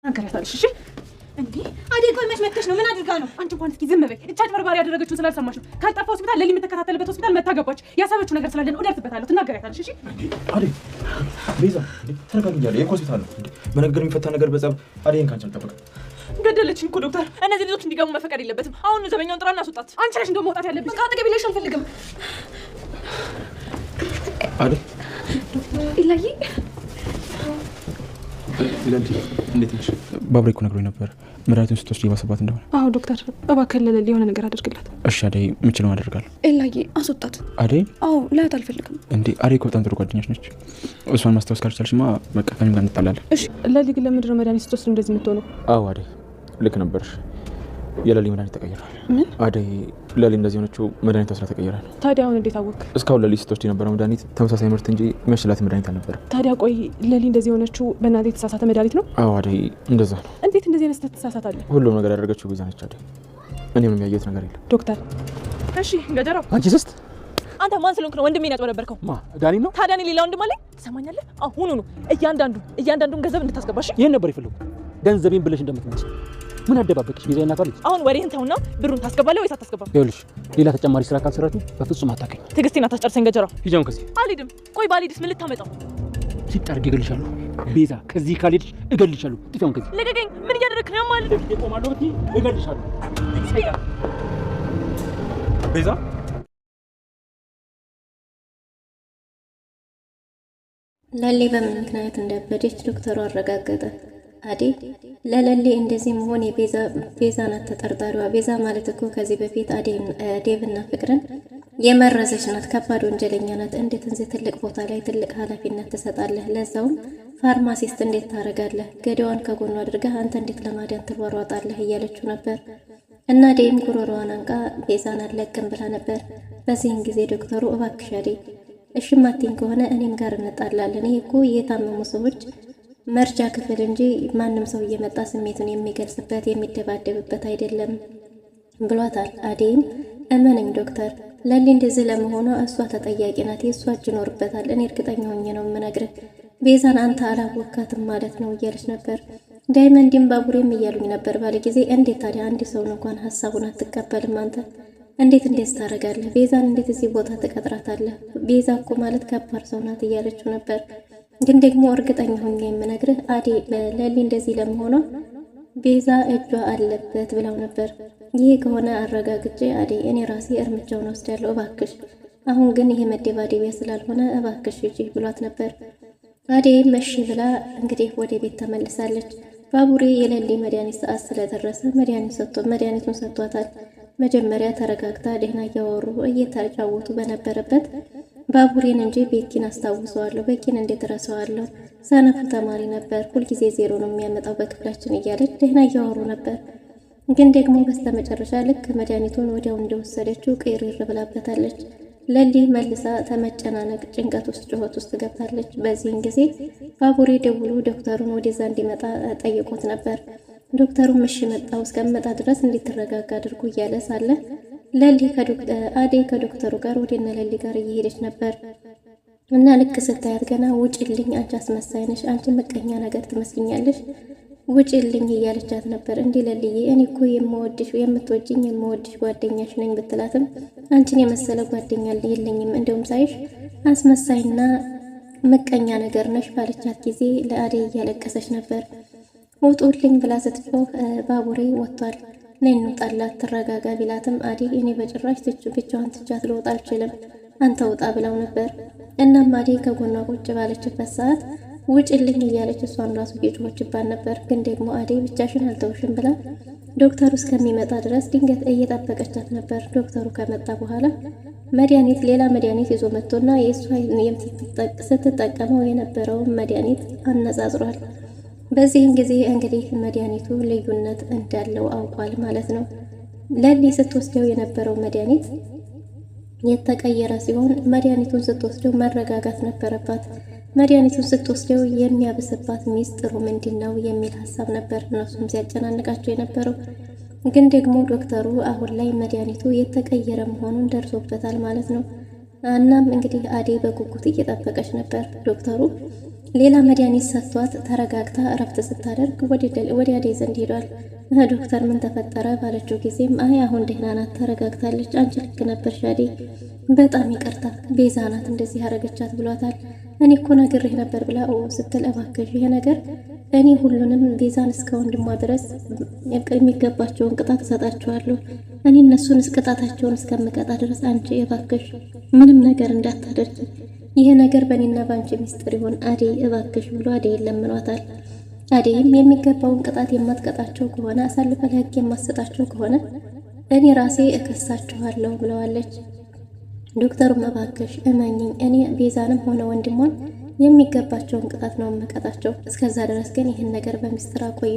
አንከራታለሽ እሺ እንዴ አዴ ቆይ መች ነው ምን አድርጋ ነው አንቺ እንኳን እስኪ ዝም በይ እቻት በርባሪ ያደረገችው ስላልሰማሽ ነው ካልጠፋ ሆስፒታል ለሊ የምትከታተልበት ሆስፒታል መታገባች ያሰበችው ነገር ስላለ ነው እደርስበታለሁ ትናገሪያታለሽ እሺ አዴ ቤዛ ተረጋግኛለሁ የሆስፒታል ነው እንዴ መነገር የሚፈታ ነገር በጸብ አዴን ካንቺ አልጠበቅም ገደለችኝ እኮ ዶክተር እነዚህ ልጆች እንዲገቡ መፈቀድ የለበትም አሁን ዘበኛውን ጥራና አስወጣት አንቺ ነሽ እንደው መውጣት ያለብሽ ካጠገብ ይለሽ አልፈልግም አዴ ኢላዬ ይላል እንዴት ነሽ ባብሬ እኮ ነግሮኝ ነበር መድኃኒቱን ስትወስድ ይባሰባት እንደሆነ አዎ ዶክተር እባክህ ለለሊ የሆነ ነገር አድርግላት እሺ አደይ የምችለው አደርጋለሁ ኢላዬ አስወጣት አደይ አዎ ላያት አልፈልግም እንዴ አደይ እኮ በጣም ጥሩ ጓደኛሽ ነች እሷን ማስታወስ ካልቻልሽማ በቃ ከእኔም ጋር እንጣላለን እሺ ለሊ ግን ለምንድን ነው መድኃኒት ስትወስድ እንደዚህ የምትሆነው አዎ አደይ ልክ ነበርሽ የለሊ መድኃኒት ተቀይሯል ምን አደይ ለሊ እንደዚህ ሆነችው መድኃኒቷ ስራ ተቀይሯል ታዲያ አሁን እንዴት አወቅ እስካሁን ለሊ ስትወስድ የነበረው መድኃኒት ተመሳሳይ ምርት እንጂ የሚያሽላት መድኃኒት አልነበረም ታዲያ ቆይ ለሊ እንደዚህ ሆነችው በእናትህ የተሳሳተ መድኃኒት ነው አዎ አደይ እንደዛ ነው እንዴት እንደዚህ አይነት ተሳሳታለህ ሁሉም ነገር ያደረገችው ቤዛ ነች አደይ እኔም የሚያየሁት ነገር የለም ዶክተር እሺ ገጀራው አንቺ ስስት አንተ ማን ስለሆንክ ነው ወንድሜን ያጭበረበርከው ማ ዳኒ ነው ታዲያ እኔ ሌላ ወንድም አለኝ ትሰማኛለህ አሁኑ ነው እያንዳንዱን ገንዘብ እንድታስገባሽ ይሄን ነበር ይፈልጉ ገንዘቤን ብለሽ እንደምትመጪ ምን አደባበቅሽ ቤዛ እናት አለች አሁን ወሬህን ተውና ብሩን ታስገባለህ ወይስ አታስገባም ይኸውልሽ ሌላ ተጨማሪ ስራ ካልሰራችሁ በፍጹም አታውቅኝ ትዕግስቴን አታስጨርሰኝ ገጀራው ሂጃውን ከዚህ አልሄድም ቆይ ባልሄድስ ምን ልታመጣው ሲጣርግ እገልሻለሁ ቤዛ ከዚህ ካልሄድሽ እገልሻለሁ ጥፊውን ከዚህ ልቀቀኝ ምን እያደረግክ ነው ማለት እቆማለሁ ብትይ እገልሻለሁ ቤዛ ለሊ በምን ምክንያት እንዳበደች ዶክተሩ አረጋገጠ አዴ ለለሊ እንደዚህ መሆን ቤዛ ናት ተጠርጣሪዋ ቤዛ ማለት እኮ ከዚህ በፊት ዴቭና ፍቅርን የመረዘች ናት ከባድ ወንጀለኛ ናት እንዴት እንዚህ ትልቅ ቦታ ላይ ትልቅ ኃላፊነት ትሰጣለህ ለዛውም ፋርማሲስት እንዴት ታረጋለህ ገዳዋን ከጎኑ አድርገህ አንተ እንዴት ለማዳን ትሯሯጣለህ እያለችው ነበር እና ዴም ጉሮሮዋን አንቃ ቤዛን አለቅም ብላ ነበር በዚህን ጊዜ ዶክተሩ እባክሽ አዴ እሺ ማቲን ከሆነ እኔም ጋር እንጣላለን ይሄ እኮ የታመሙ ሰዎች መርጃ ክፍል እንጂ ማንም ሰው እየመጣ ስሜቱን የሚገልጽበት የሚደባደብበት አይደለም ብሏታል አዴም እመነኝ ዶክተር ለሊ እንደዚህ ለመሆኗ እሷ ተጠያቂ ናት የእሷ እጅ ይኖርበታል እኔ እርግጠኛ ሆኜ ነው የምነግርህ ቤዛን አንተ አላወካትም ማለት ነው እያለች ነበር ዳይመንድም ባቡሬም እያሉኝ ነበር ባለ ጊዜ እንዴት ታዲያ አንድ ሰውን እንኳን ሀሳቡን አትቀበልም አንተ እንዴት ታረጋለህ ቤዛን እንዴት እዚህ ቦታ ትቀጥራታለህ ቤዛ እኮ ማለት ከባድ ሰው ናት እያለችው ነበር ግን ደግሞ እርግጠኛ ሆኜ የምነግርህ አዴ ለሊ እንደዚህ ለመሆኗ ቤዛ እጇ አለበት ብለው ነበር ይሄ ከሆነ አረጋግጬ አዴ እኔ ራሴ እርምጃውን ወስዳለሁ እባክሽ አሁን ግን ይሄ መደባደቢያ ስላልሆነ እባክሽ ሂጂ ብሏት ነበር አዴ መሺ ብላ እንግዲህ ወደ ቤት ተመልሳለች ባቡሬ የለሊ መድኃኒት ሰዓት ስለደረሰ መድኃኒቱን ሰጥቷታል መጀመሪያ ተረጋግታ ደህና እያወሩ እየተጫወቱ በነበረበት ባቡሬን እንጂ ቤኪን አስታውሰዋለሁ ቤኪን እንዴት ረሳዋለሁ ሰነፉ ተማሪ ነበር ሁልጊዜ ዜሮ ነው የሚያመጣው በክፍላችን እያለች ደህና እያወሩ ነበር ግን ደግሞ በስተመጨረሻ ልክ መድኃኒቱን ወዲያው እንደወሰደችው ቅይር ብላበታለች ለሊ መልሳ ተመጨናነቅ ጭንቀት ውስጥ ጩኸት ውስጥ ገብታለች በዚህን ጊዜ ባቡሬ ደውሎ ዶክተሩን ወደዛ እንዲመጣ ጠይቆት ነበር ዶክተሩ እሺ መጣው እስከመጣ ድረስ እንድትረጋጋ አድርጉ እያለ ሳለ ለሊ አዴ ከዶክተሩ ጋር ወደነ ለሊ ጋር እየሄደች ነበር እና ልክ ስታያት ገና ውጭልኝ አንቺ አስመሳይ ነሽ አንቺ ምቀኛ ነገር ትመስልኛለሽ ውጭልኝ እያለቻት ነበር እንዴ ለልዬ እኔ እኮ የምትወጂኝ የምወድሽ ጓደኛሽ ነኝ ብትላትም አንቺን የመሰለ ጓደኛ የለኝም እንደውም ሳይሽ አስመሳይና ምቀኛ ነገር ነሽ ባለቻት ጊዜ ለአዴ እያለቀሰች ነበር ውጡልኝ ብላ ስትጮህ ባቡሬ ወጥቷል ነኝ እንውጣላት ትረጋጋ ቢላትም አዴ እኔ በጭራሽ ብቻዋን ትቻት ልወጣ አልችልም አንተ ውጣ ብላው ነበር እናም አዴ ከጎኗ ቁጭ ባለችበት ሰዓት ውጭልኝ እያለች እሷን ራሱ እየጮኸችባት ነበር ግን ደግሞ አዴ ብቻሽን አልተውሽም ብላ ዶክተሩ እስከሚመጣ ድረስ ድንገት እየጠበቀቻት ነበር ዶክተሩ ከመጣ በኋላ ሌላ መድኃኒት ይዞ መጥቶና የእሷ ስትጠቀመው የነበረውን መድኃኒት አነጻጽሯል በዚህም ጊዜ እንግዲህ መድኃኒቱ ልዩነት እንዳለው አውቋል ማለት ነው ለሊ ስትወስደው የነበረው መድኃኒት የተቀየረ ሲሆን መድኃኒቱን ስትወስደው መረጋጋት ነበረባት መድኃኒቱን ስትወስደው የሚያብስባት ሚስጥሩ ምንድነው የሚል ሐሳብ ነበር እነሱም ሲያጨናንቃቸው የነበረው ግን ደግሞ ዶክተሩ አሁን ላይ መድኃኒቱ የተቀየረ መሆኑን ደርሶበታል ማለት ነው እናም እንግዲህ አዴ በጉጉት እየጠበቀች ነበር ዶክተሩ ሌላ መድኃኒት ሰጥቷት ተረጋግታ እረፍት ስታደርግ ወደ አደይ ዘንድ ሄዷል። ዶክተር ምን ተፈጠረ ባለችው ጊዜም አይ አሁን ደህና ናት፣ ተረጋግታለች። አንቺ ልክ ነበርሽ አደይ፣ በጣም ይቅርታ ቤዛ ናት እንደዚህ ያረገቻት ብሏታል። እኔ እኮ ነግሬህ ነበር ብላ ስትል እባክሽ ይሄ ነገር እኔ ሁሉንም ቤዛን እስከ ወንድሟ ድረስ የሚገባቸውን ቅጣት እሰጣቸዋለሁ። እኔ እነሱን ቅጣታቸውን እስከምቀጣ ድረስ አንቺ እባክሽ ምንም ነገር እንዳታደርጊ፣ ይሄ ነገር በእኔና በአንቺ ሚስጥር ይሆን አደይ እባክሽ ብሎ አደይ ለምኗታል። አደይም የሚገባውን ቅጣት የማትቀጣቸው ከሆነ አሳልፈ ለህግ የማትሰጣቸው ከሆነ እኔ ራሴ እከሳችኋለሁ ብለዋለች። ዶክተሩም እባክሽ እመኝኝ፣ እኔ ቤዛንም ሆነ ወንድሟን የሚገባቸውን ቅጣት ነው የምቀጣቸው። እስከዛ ድረስ ግን ይህን ነገር በሚስጥር አቆዩ።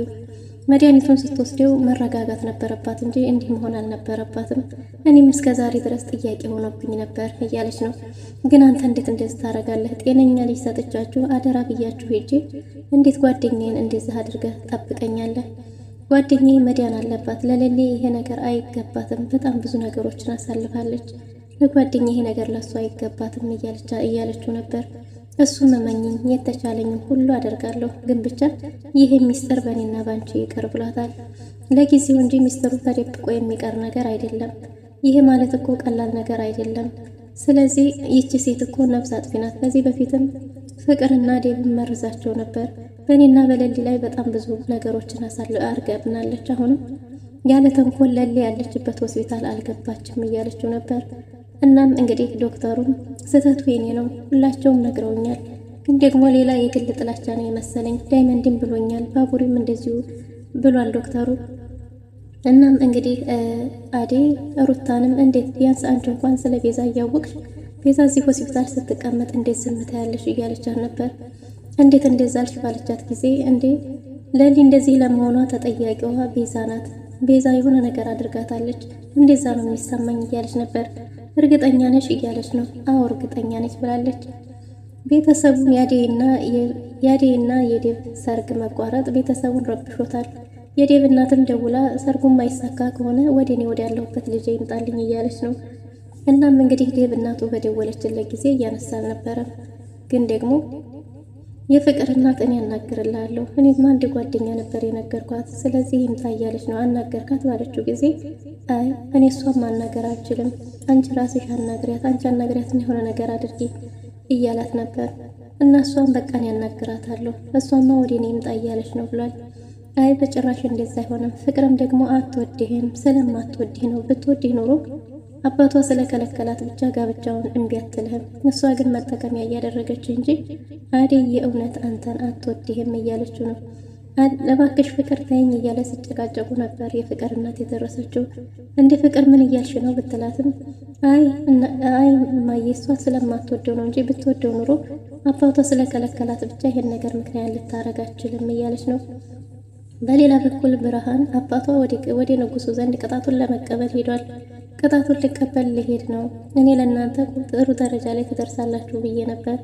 መድኃኒቱን ስትወስደው መረጋጋት ነበረባት እንጂ እንዲህ መሆን አልነበረባትም። እኔም እስከ ዛሬ ድረስ ጥያቄ ሆኖብኝ ነበር እያለች ነው። ግን አንተ እንዴት እንደዚህ ታደርጋለህ? ጤነኛ ልጅ ሰጥቻችሁ አደራ ብያችሁ ሄጄ እንዴት ጓደኛዬን እንደዚህ አድርገህ ጠብቀኛለህ? ጓደኛዬ መዳን አለባት። ለሌሌ ይሄ ነገር አይገባትም። በጣም ብዙ ነገሮችን አሳልፋለች። ለጓደኛ ይሄ ነገር ለሷ አይገባትም እያለችው ነበር። እሱም እመኝኝ የተቻለኝም ሁሉ አደርጋለሁ፣ ግን ብቻ ይሄ ሚስጥር በእኔና ባንቺ ይቅር ብሏታል። ለጊዜው እንጂ ሚስጥሩ ተደብቆ የሚቀር ነገር አይደለም። ይሄ ማለት እኮ ቀላል ነገር አይደለም። ስለዚህ ይቺ ሴት እኮ ነፍስ አጥፊ ናት። ከዚህ በፊትም ፍቅርና ዴብን መርዛቸው ነበር። በእኔና በሌሊ ላይ በጣም ብዙ ነገሮችን አርገብናለች። አሁንም ያለ ተንኮል ለሌ ያለችበት ሆስፒታል አልገባችም እያለችው ነበር። እናም እንግዲህ ዶክተሩም ስህተቱ የኔ ነው፣ ሁላቸውም ነግረውኛል፣ ግን ደግሞ ሌላ የግል ጥላቻ ነው የመሰለኝ። ዳይመንድም ብሎኛል፣ ባቡሪም እንደዚሁ ብሏል ዶክተሩ። እናም እንግዲህ አደይ ሩታንም እንዴት ቢያንስ አንቺ እንኳን ስለ ቤዛ እያወቅሽ ቤዛ እዚህ ሆስፒታል ስትቀመጥ እንዴት ዝም ትያለሽ እያለቻት ነበር። እንዴት እንደዛ አልሽ ባለቻት ጊዜ እንዴ ለሊ እንደዚህ ለመሆኗ ተጠያቂዋ ቤዛ ናት፣ ቤዛ የሆነ ነገር አድርጋታለች፣ እንደዛ ነው የሚሰማኝ እያለች ነበር። እርግጠኛ ነሽ እያለች ነው። አዎ እርግጠኛ ነች ብላለች። ቤተሰቡም የአደይና የዴብ ሰርግ መቋረጥ ቤተሰቡን ረብሾታል። የዴብ እናትም ደውላ ሰርጉን ማይሳካ ከሆነ ወደ እኔ ወደ ያለሁበት ልጅ ይምጣልኝ እያለች ነው። እናም እንግዲህ ዴብ እናቱ በደወለችለት ጊዜ እያነሳ አልነበረም። ግን ደግሞ የፍቅር እናት እኔ አናግርልሃለሁ፣ እኔማ አንድ ጓደኛ ነበር የነገርኳት፣ ስለዚህ ይምጣ እያለች ነው። አናገርካት ባለችው ጊዜ አይ እኔ እሷን ማናገር አልችልም፣ አንቺ ራስሽ አናግሪያት፣ አንቺ አናግሪያት የሆነ ነገር አድርጊ እያላት ነበር። እና እሷን በቃን ያናግራታለሁ፣ እሷማ ወደ እኔ ይምጣ እያለች ነው ብሏል። አይ በጭራሽ እንደዛ አይሆንም፣ ፍቅርም ደግሞ አትወድህም፣ ስለማትወድህ ነው። ብትወድህ ኖሮ አባቷ ስለከለከላት ብቻ ጋብቻውን እምቢ አትልህም። እሷ ግን መጠቀሚያ እያደረገች እንጂ አደይ የእውነት አንተን አትወድህም እያለችው ነው። እባክሽ ፍቅር ተይኝ እያለ ሲጨቃጨቁ ነበር። የፍቅር እናት የደረሰችው እንደ ፍቅር ምን እያልሽ ነው ብትላትም አይ ማየ እሷ ስለማትወደው ነው እንጂ ብትወደው ኑሮ አባቷ ስለከለከላት ብቻ ይሄን ነገር ምክንያት ልታረግ አትችልም እያለች ነው። በሌላ በኩል ብርሃን አባቷ ወደ ንጉሱ ዘንድ ቅጣቱን ለመቀበል ሄዷል። ቅጣቱን ልቀበል ልሄድ ነው፣ እኔ ለእናንተ ጥሩ ደረጃ ላይ ትደርሳላችሁ ብዬ ነበር፣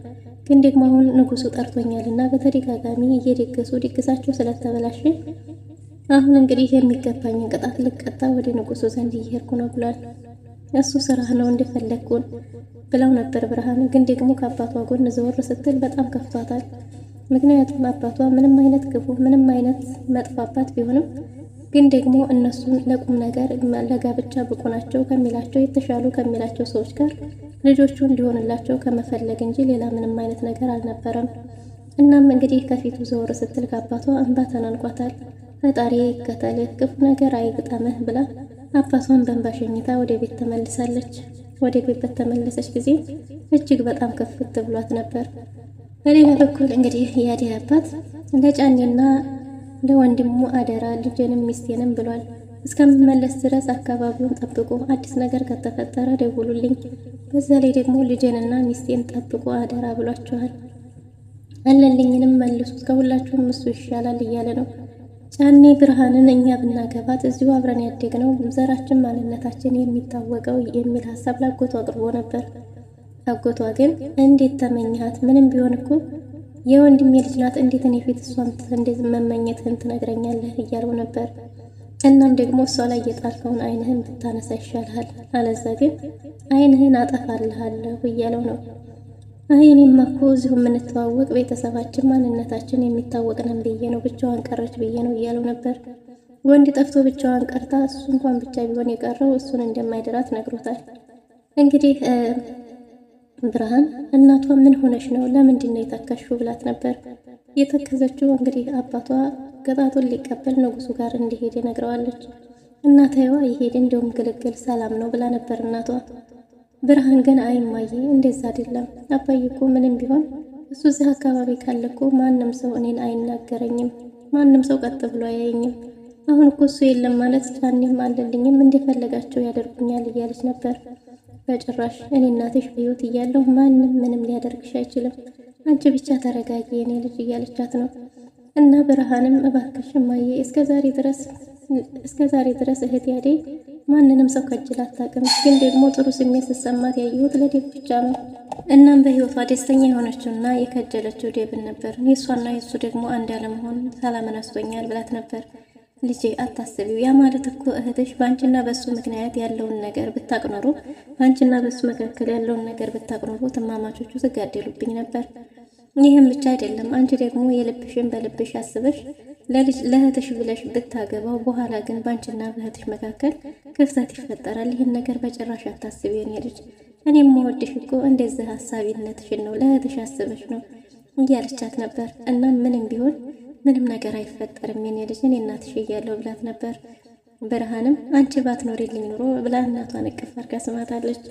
ግን ደግሞ አሁን ንጉሱ ጠርቶኛል እና በተደጋጋሚ እየደገሱ ድግሳቸው ስለተበላሽ አሁን እንግዲህ የሚገባኝን ቅጣት ልቀጣ ወደ ንጉሱ ዘንድ እየሄድኩ ነው ብሏል። እሱ ስራህ ነው እንደፈለግኩን ብለው ነበር ብርሃን። ግን ደግሞ ከአባቷ ጎን ዘወር ስትል በጣም ከፍቷታል። ምክንያቱም አባቷ ምንም አይነት ክፉ ምንም አይነት መጥፋባት ቢሆንም ግን ደግሞ እነሱን ለቁም ነገር ለጋብቻ ብቁ ናቸው ከሚላቸው የተሻሉ ከሚላቸው ሰዎች ጋር ልጆቹ እንዲሆንላቸው ከመፈለግ እንጂ ሌላ ምንም አይነት ነገር አልነበረም። እናም እንግዲህ ከፊቱ ዘወር ስትል ከአባቷ እንባ ተናንቋታል። ፈጣሪ ይከተልህ፣ ክፉ ነገር አይግጠምህ ብላ አባቷን በእንባ ሸኝታ ወደ ቤት ተመልሳለች። ወደ ቤት በተመለሰች ጊዜ እጅግ በጣም ከፍት ብሏት ነበር። በሌላ በኩል እንግዲህ የአደይ አባት ለጫኔና ለወንድሙ አደራ ልጄንም ሚስቴንም ብሏል። እስከምመለስ ድረስ አካባቢውን ጠብቁ፣ አዲስ ነገር ከተፈጠረ ደውሉልኝ፣ በዛ ላይ ደግሞ ልጄንና ሚስቴን ጠብቁ አደራ ብሏቸዋል። አለልኝንም መልሱት፣ ከሁላችሁም እሱ ይሻላል እያለ ነው። ጫኔ ብርሃንን እኛ ብናገባት እዚሁ አብረን ያደግነው ዘራችን ማንነታችን የሚታወቀው የሚል ሀሳብ ላጎቷ አቅርቦ ነበር። አጎቷ ግን እንዴት ተመኝሃት? ምንም ቢሆን እኮ የወንድሜ ልጅ ናት፣ እንዴት እኔ ፊት እሷን እንደዚህ መመኘትህን ትነግረኛለህ እያለው ነበር። እናም ደግሞ እሷ ላይ የጣልከውን ዓይንህን ብታነሳ ይሻልሃል፣ አለዛ ግን ዓይንህን አጠፋልሃለሁ እያለው ነው። አይ እኔማ እኮ እዚሁ የምንተዋወቅ ቤተሰባችን ማንነታችን የሚታወቅ ነን ብዬ ነው፣ ብቻዋን ቀረች ብዬ ነው እያለው ነበር። ወንድ ጠፍቶ ብቻዋን ቀርታ እሱ እንኳን ብቻ ቢሆን የቀረው እሱን እንደማይድራት ነግሮታል። እንግዲህ ብርሃን እናቷ ምን ሆነሽ ነው ለምንድን ነው የተከሽው ብላት ነበር። የተከዘችው እንግዲህ አባቷ ቅጣቱን ሊቀበል ንጉሱ ጋር እንዲሄድ ነግረዋለች። እናታዋ ይሄድ እንደውም ግልግል ሰላም ነው ብላ ነበር እናቷ። ብርሃን ግን አይማዬ እንደዛ አይደለም፣ አባዬ እኮ ምንም ቢሆን እሱ እዚህ አካባቢ ካለ እኮ ማንም ሰው እኔን አይናገረኝም፣ ማንም ሰው ቀጥ ብሎ አያየኝም። አሁን እኮ እሱ የለም ማለት ጫኔም አለልኝም እንደፈለጋቸው ያደርጉኛል እያለች ነበር። በጭራሽ እኔ እናትሽ በሕይወት እያለሁ ማንም ምንም ሊያደርግሽ አይችልም፣ አንቺ ብቻ ተረጋጊ የኔ ልጅ እያለቻት ነው። እና ብርሃንም እባክሽ እማዬ እስከ ዛሬ ድረስ እህቴ አደይ ማንንም ሰው ከጅል አታውቅም፣ ግን ደግሞ ጥሩ ስሜት ስሰማት ያየሁት ለዴብ ብቻ ነው። እናም በህይወቷ ደስተኛ የሆነችውና የከጀለችው ዴብን ነበር። የእሷና የእሱ ደግሞ አንድ ያለመሆን ሰላምን አስቶኛል ብላት ነበር። ልጄ አታስቢው፣ ያ ማለት እኮ እህትሽ በአንቺና በሱ ምክንያት ያለውን ነገር ብታቅኖሩ በአንቺና በሱ መካከል ያለውን ነገር ብታቅኖሩ ትማማቾቹ ትጋደሉብኝ ነበር። ይህም ብቻ አይደለም፣ አንቺ ደግሞ የልብሽን በልብሽ አስበሽ ለእህትሽ ብለሽ ብታገባው በኋላ ግን በአንቺና በእህትሽ መካከል ክፍተት ይፈጠራል። ይህን ነገር በጭራሽ አታስቢው የኔ ልጅ፣ እኔም የምወድሽ እኮ እንደዚህ ሀሳቢነትሽን ነው፣ ለእህትሽ አስበሽ ነው እያለቻት ነበር። እናም ምንም ቢሆን ምንም ነገር አይፈጠርም የኔ ልጅ፣ እኔ እናትሽ እያለሁ ብላት ነበር። ብርሃንም አንቺ ባትኖሪልኝ ኑሮ ብላ እናቷን እቅፍ አድርጋ ስማታለች።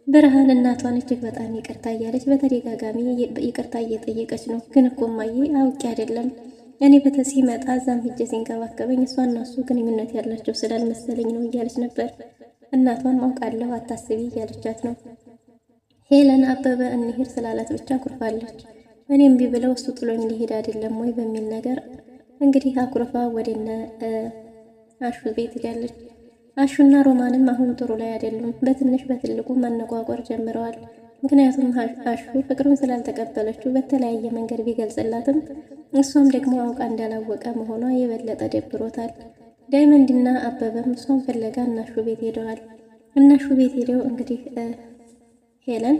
ብርሃን እናቷን እጅግ በጣም ይቅርታ እያለች በተደጋጋሚ ይቅርታ እየጠየቀች ነው። ግን እኮ እማዬ አውቄ አይደለም፣ እኔ ሲመጣ እዛም ሂጄ ሲንከባከበኝ እሷና እሱ ግንኙነት ያላቸው ስላልመሰለኝ ነው እያለች ነበር። እናቷን አውቃለሁ አታስቢ እያለቻት ነው። ሄለን አበበ እንሂድ ስላላት ብቻ አኩርፋለች። እኔም ቢብለው እሱ ጥሎኝ ሊሄድ አይደለም ወይ በሚል ነገር እንግዲህ አኩርፋ ወደነ አሹ ቤት ሄዳለች። አሹና ሮማንም አሁን ጥሩ ላይ አይደሉም። በትንሽ በትልቁ መነቋቆር ጀምረዋል። ምክንያቱም አሹ ፍቅሩን ስላልተቀበለችው በተለያየ መንገድ ቢገልጽላትም እሷም ደግሞ አውቃ እንዳላወቀ መሆኗ የበለጠ ደብሮታል። ዳይመንድና አበበም እሷን ፍለጋ እናሹ ቤት ሄደዋል። እናሹ ቤት ሄደው እንግዲህ ሄለን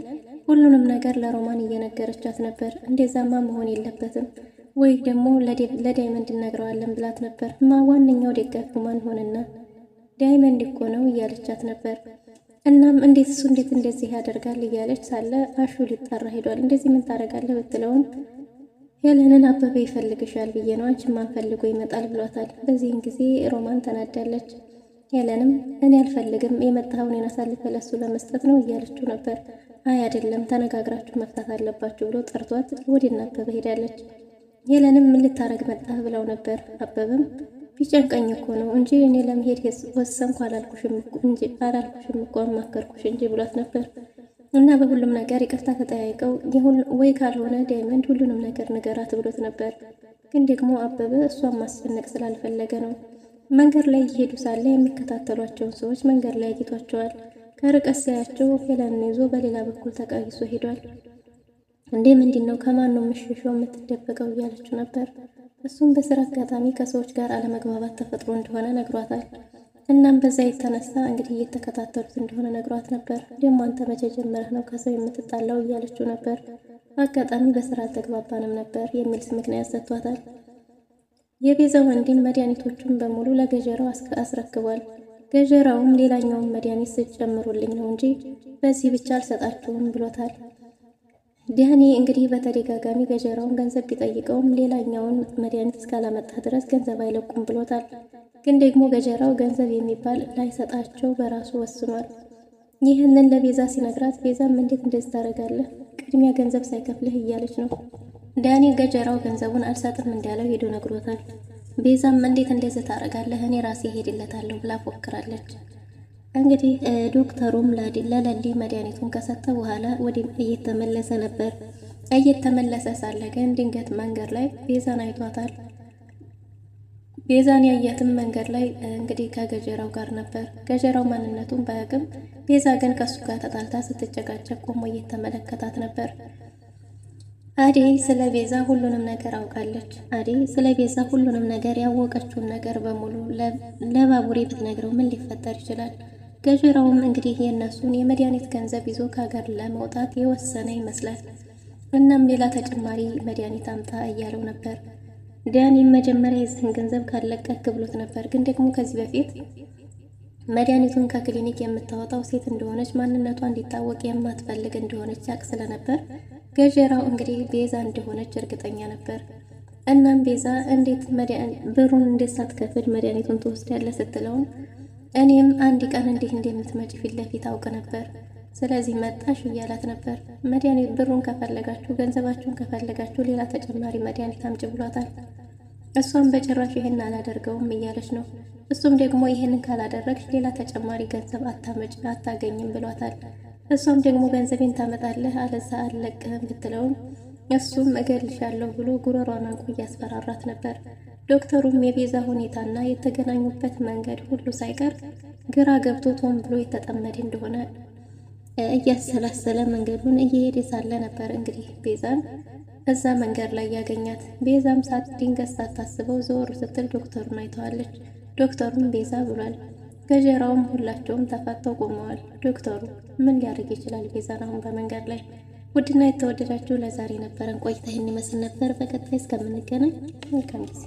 ሁሉንም ነገር ለሮማን እየነገረቻት ነበር። እንደዛማ መሆን የለበትም ወይ ደግሞ ለዳይመንድ እነግረዋለን ብላት ነበር። ዋነኛው ደጋፊው ማን ሆነና ዳይመንድ እኮ ነው እያለቻት ነበር። እናም እንዴት እሱ እንዴት እንደዚህ ያደርጋል እያለች ሳለ አሹ ሊጠራ ሄዷል። እንደዚህ ምን ታደርጋለህ ብትለውም ሄለንን አበበ ይፈልግሻል ብዬ ነው አንቺ ማን ፈልጎ ይመጣል ብሏታል። በዚህን ጊዜ ሮማን ተናዳለች። ሄለንም እኔ አልፈልግም የመጣኸውን አሳልፈ ለሱ ለመስጠት ነው እያለችው ነበር። አይ አይደለም ተነጋግራችሁ መፍታት አለባችሁ ብሎ ጠርቷት ወደና አበበ ሄዳለች። ሄለንም ምን ልታረግ መጣህ ብለው ነበር። አበበም ቢጨንቀኝ እኮ ነው እንጂ እኔ ለመሄድ ወሰንኩ አላልኩሽም እኮ አማከርኩሽ እንጂ ብሏት ነበር። እና በሁሉም ነገር ይቅርታ ተጠያይቀው ወይ ካልሆነ ዳይመንድ ሁሉንም ነገር ንገራት ብሎት ነበር። ግን ደግሞ አበበ እሷን ማስጨነቅ ስላልፈለገ ነው። መንገድ ላይ እየሄዱ ሳለ የሚከታተሏቸውን ሰዎች መንገድ ላይ አግኝቷቸዋል። ከርቀት ሲያያቸው ሄለንን ይዞ በሌላ በኩል ተቃይሶ ሄዷል። እንዴ ምንድነው ከማን ነው የምትሸሸው የምትደበቀው እያለችው ነበር። እሱም በስራ አጋጣሚ ከሰዎች ጋር አለመግባባት ተፈጥሮ እንደሆነ ነግሯታል። እናም በዛ የተነሳ እንግዲህ እየተከታተሉት እንደሆነ ነግሯት ነበር። ደግሞ አንተ መቼ ጀምረህ ነው ከሰው የምትጣላው እያለችው ነበር። አጋጣሚ በስራ አልተግባባንም ነበር የሚል ምክንያት ሰጥቷታል። የቤዛ ወንድም መድኃኒቶቹን በሙሉ ለገጀራው አስረክቧል። ገጀራውም ሌላኛውን መድኃኒት ስትጨምሩልኝ ነው እንጂ በዚህ ብቻ አልሰጣችሁም ብሎታል። ዲያኔ እንግዲህ በተደጋጋሚ ገጀራውን ገንዘብ ቢጠይቀውም ሌላኛውን መድኃኒት እስካላመጣ ድረስ ገንዘብ አይለቁም ብሎታል። ግን ደግሞ ገጀራው ገንዘብ የሚባል ላይሰጣቸው በራሱ ወስኗል። ይህንን ለቤዛ ሲነግራት ቤዛም እንዴት እንደዚህ ታደርጋለህ? ቅድሚያ ገንዘብ ሳይከፍልህ እያለች ነው። ዳኒ ገጀራው ገንዘቡን አልሰጥም እንዳለው ሄዶ ነግሮታል። ቤዛም እንዴት እንደዚህ ታደርጋለህ? እኔ ራሴ ሄድለታለሁ ብላ ፎክራለች። እንግዲህ ዶክተሩም ለለሊ መድኃኒቱን ከሰጠ በኋላ ወደ እየተመለሰ ነበር። እየተመለሰ ሳለ ግን ድንገት መንገድ ላይ ቤዛን አይቷታል። ቤዛን ያያትም መንገድ ላይ እንግዲህ ከገጀራው ጋር ነበር። ገጀራው ማንነቱን ባያውቅም ቤዛ ግን ከሱ ጋር ተጣልታ ስትጨቃጨቅ ቆሞ እየተመለከታት ነበር። አደይ ስለ ቤዛ ሁሉንም ነገር አውቃለች። አደይ ስለ ቤዛ ሁሉንም ነገር ያወቀችውን ነገር በሙሉ ለባቡሬ ብትነግረው ምን ሊፈጠር ይችላል? ገጀራውም እንግዲህ የእነሱን የመድኃኒት ገንዘብ ይዞ ከሀገር ለመውጣት የወሰነ ይመስላል። እናም ሌላ ተጨማሪ መድኃኒት አምጣ እያለው ነበር። ዳኒም መጀመሪያ የዚህን ገንዘብ ካለቀክ ብሎት ነበር። ግን ደግሞ ከዚህ በፊት መድኃኒቱን ከክሊኒክ የምታወጣው ሴት እንደሆነች ማንነቷ እንዲታወቅ የማትፈልግ እንደሆነች ያቅ ስለነበር ገጀራው እንግዲህ ቤዛ እንደሆነች እርግጠኛ ነበር። እናም ቤዛ እንዴት ብሩን እንዴት ሳትከፍል መድኃኒቱን ትወስዳለህ ስትለውም እኔም አንድ ቀን እንዲህ እንደምትመጪ ፊት ለፊት አውቅ ነበር፣ ስለዚህ መጣሽ እያላት ነበር። መድኃኒት ብሩን ከፈለጋችሁ ገንዘባችሁን ከፈለጋችሁ ሌላ ተጨማሪ መድኃኒት አምጪ ብሏታል። እሷም በጭራሽ ይሄን አላደርገውም እያለች ነው። እሱም ደግሞ ይሄንን ካላደረግሽ ሌላ ተጨማሪ ገንዘብ አታገኝም ብሏታል። እሷም ደግሞ ገንዘቤን ታመጣለህ አለዛ አልለቅህም ብትለውም እሱም እገልሻለሁ ብሎ ጉሮሯን አንቆ እያስፈራራት ነበር። ዶክተሩም የቤዛ ሁኔታና የተገናኙበት መንገድ ሁሉ ሳይቀር ግራ ገብቶት ሆን ብሎ የተጠመደ እንደሆነ እያሰላሰለ መንገዱን እየሄደ ሳለ ነበር እንግዲህ ቤዛን እዛ መንገድ ላይ ያገኛት። ቤዛም ድንገት ሳታስበው ዘወር ስትል ዶክተሩን አይተዋለች። ዶክተሩም ቤዛ ብሏል። ገጀራውም ሁላቸውም ተፋተው ቆመዋል። ዶክተሩ ምን ሊያደርግ ይችላል ቤዛን አሁን በመንገድ ላይ? ውድና የተወደዳችሁ ለዛሬ ነበረን ቆይታ ይህን ይመስል ነበር። በቀጣይ እስከምንገናኝ መልካም ጊዜ